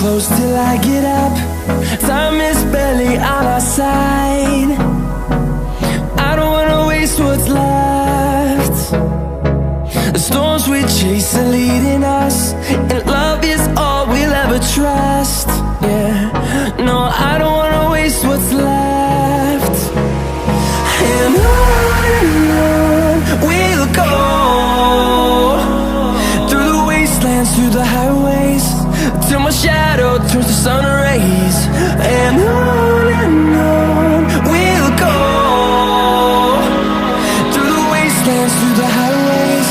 close till I get up. Time is barely on our side. I don't wanna waste what's left. The storms we chase are leading us, and love is all we'll ever trust. Yeah, no, I don't wanna waste what's left. And on we'll go, through the wastelands, through the highways, till my shadow turns to sun rays. And on we'll go, through the wastelands, through the highways,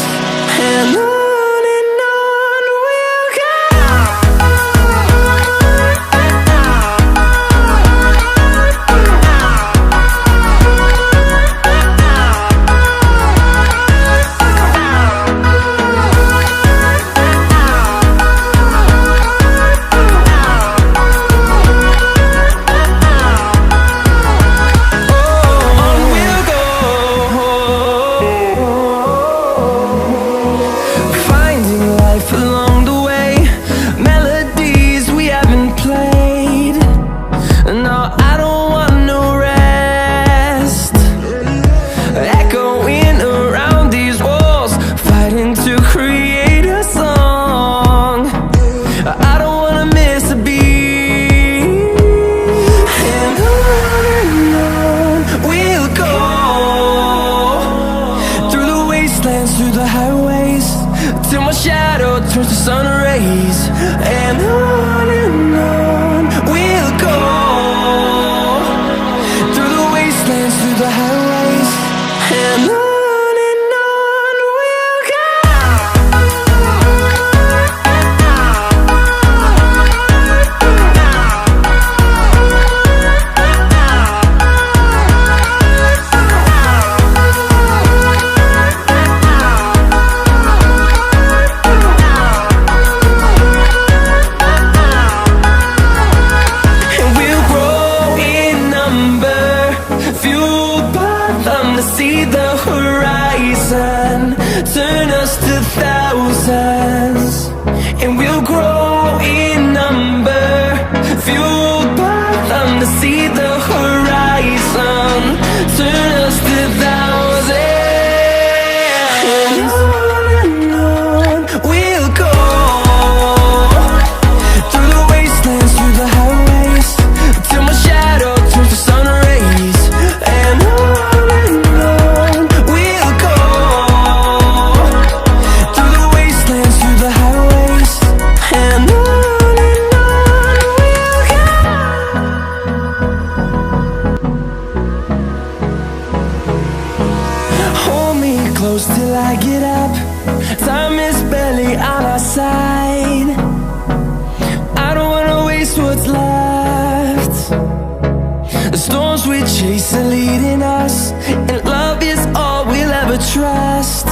and on we'll go. Through the highways, till my shadow turns to sun rays. And on we'll go, through the wastelands, through the highways, and on we'll go. See the horizon, turn us to thousands, and we'll grow in number, fueled by them. To see the horizon, turn us to thousands, and on we'll go, through the wastelands, through the highways, till my shadow turns to sun rays. And close till I get up. Time is barely on our side. I don't wanna waste what's left. The storms we chase are leading us, and love is all we'll ever trust.